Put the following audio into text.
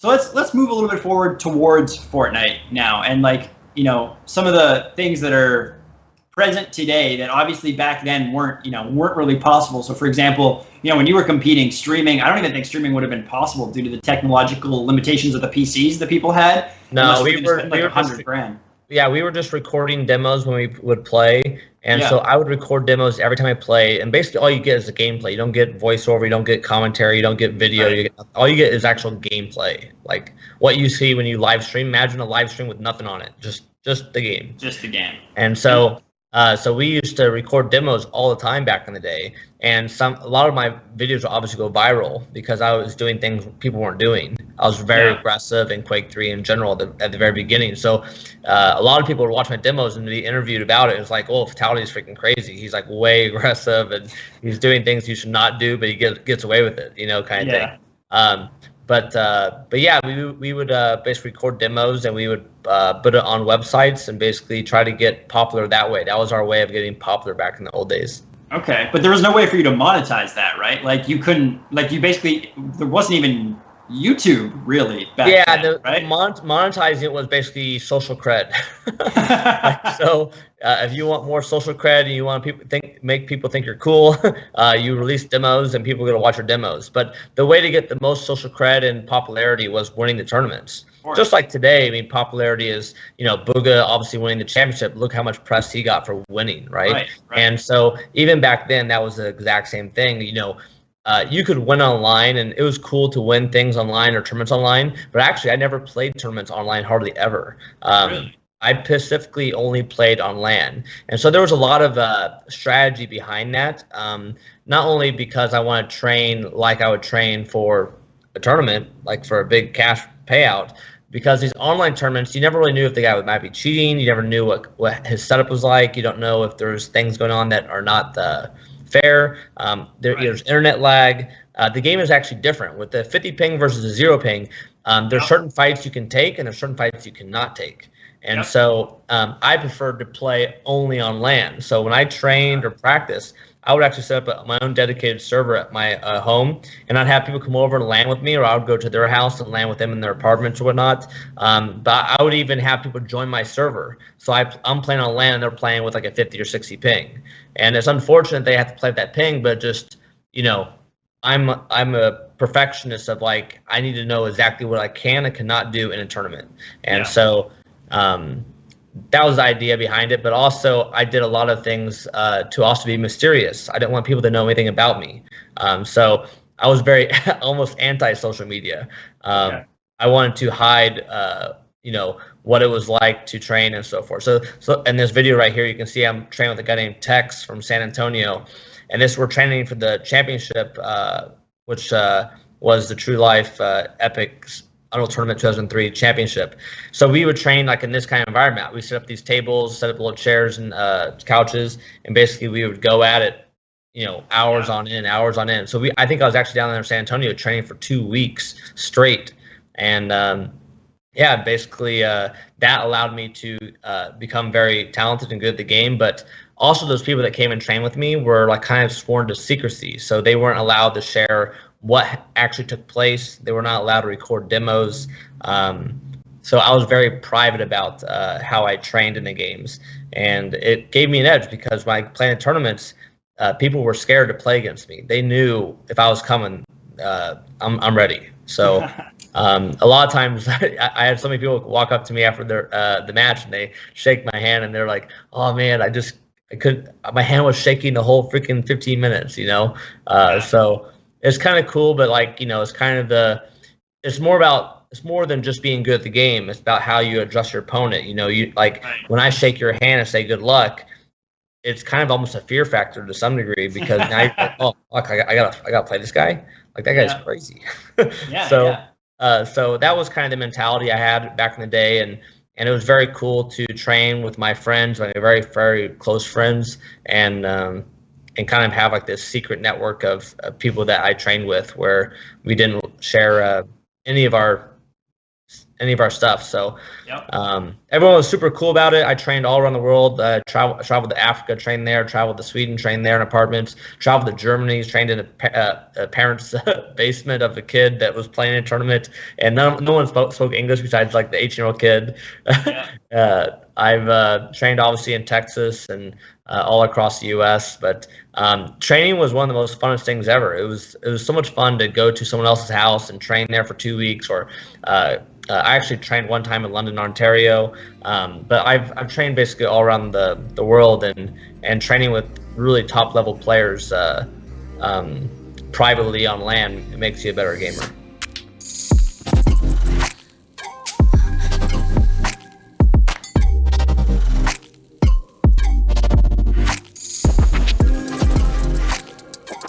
So let's move a little bit forward towards Fortnite now, and like, you know, some of the things that are present today that obviously back then weren't really possible. So for example, you know, when you were competing, streaming, I don't even think streaming would have been possible due to the technological limitations of the PCs that people had. No, we were like $100,000. Yeah, we were just recording demos when we would play, and so I would record demos every time I play, and basically all you get is the gameplay. You don't get voiceover, you don't get commentary, you don't get video. All you get is actual gameplay, like what you see when you live stream. Imagine a live stream with nothing on it, just the game. Just the game. And so we used to record demos all the time back in the day, and a lot of my videos would obviously go viral because I was doing things people weren't doing. I was very aggressive in Quake 3 in general at the very beginning. So a lot of people would watch my demos and be interviewed about it. It was like, oh, Fatality is freaking crazy. He's like way aggressive and he's doing things you should not do, but he gets away with it, you know, kind of thing. But yeah, we would basically record demos and we would put it on websites and basically try to get popular that way. That was our way of getting popular back in the old days. Okay, but there was no way for you to monetize that, right? Like you couldn't, like you basically, there wasn't even YouTube really back then, right? Monetizing it was basically social cred. So if you want more social cred and you want make people think you're cool, you release demos and people are going to watch your demos. But the way to get the most social cred and popularity was winning the tournaments. Just like today, I mean, popularity is, you know, Booga obviously winning the championship. Look how much press he got for winning, right? And so even back then, that was the exact same thing. You know, you could win online, and it was cool to win things online or tournaments online. But actually, I never played tournaments online hardly ever. Really? I specifically only played on LAN. And so there was a lot of strategy behind that, not only because I want to train like I would train for a tournament, like for a big cash payout, because these online tournaments, you never really knew if the guy might be cheating. You never knew what his setup was like. You don't know if there's things going on that are not fair. There's internet lag. The game is actually different. With the 50 ping versus a 0 ping, there's certain fights you can take and there's certain fights you cannot take. And so I preferred to play only on LAN. So when I trained or practiced, I would actually set up my own dedicated server at my home, and I'd have people come over and LAN with me, or I would go to their house and LAN with them in their apartments or whatnot. But I would even have people join my server. So I'm playing on LAN, and they're playing with like a 50 or 60 ping. And it's unfortunate they have to play with that ping, but just, you know, I'm a perfectionist of like, I need to know exactly what I can and cannot do in a tournament. And so that was the idea behind it, but also I did a lot of things to also be mysterious. I didn't want people to know anything about me. So I was very almost anti-social media. I wanted to hide, you know, what it was like to train and so forth. So in this video right here, you can see I'm training with a guy named Tex from San Antonio, and we're training for the championship, which was the True Life Epic Unreal Tournament 2003 championship. So we would train like in this kind of environment. We set up these tables, set up little chairs and couches, and basically we would go at it, you know, hours on end. So I think I was actually down there in San Antonio training for 2 weeks straight, and basically that allowed me to become very talented and good at the game. But also those people that came and trained with me were like kind of sworn to secrecy, so they weren't allowed to share what actually took place. They were not allowed to record demos. So I was very private about how I trained in the games, and it gave me an edge because when I played in tournaments, people were scared to play against me. They knew if I was coming, I'm ready. So a lot of times I had so many people walk up to me after the match and they shake my hand and they're like, "Oh man, my hand was shaking the whole freaking 15 minutes," you know? So it's kind of cool, but like, you know, it's more than just being good at the game. It's about how you adjust your opponent. You know, when I shake your hand and say good luck, it's kind of almost a fear factor to some degree, because now you're like, oh, fuck, I gotta play this guy. Like, that guy's crazy. So that was kind of the mentality I had back in the day, and it was very cool to train with my friends, my very, very close friends, and kind of have like this secret network of people that I trained with, where we didn't share any of our any of our stuff. So Yep. everyone was super cool about it. I trained all around the world. Traveled to Africa, trained there. Traveled to Sweden, trained there in apartments. Traveled to Germany, trained in a parent's basement of a kid that was playing a tournament, and no one spoke English besides like the 18-year-old kid. Yeah. I've trained obviously in Texas and all across the U.S. But training was one of the most funnest things ever. It was so much fun to go to someone else's house and train there for 2 weeks. Or I actually trained one time in London, Ontario. But I've trained basically all around the world, and training with really top level players privately on LAN, it makes you a better gamer.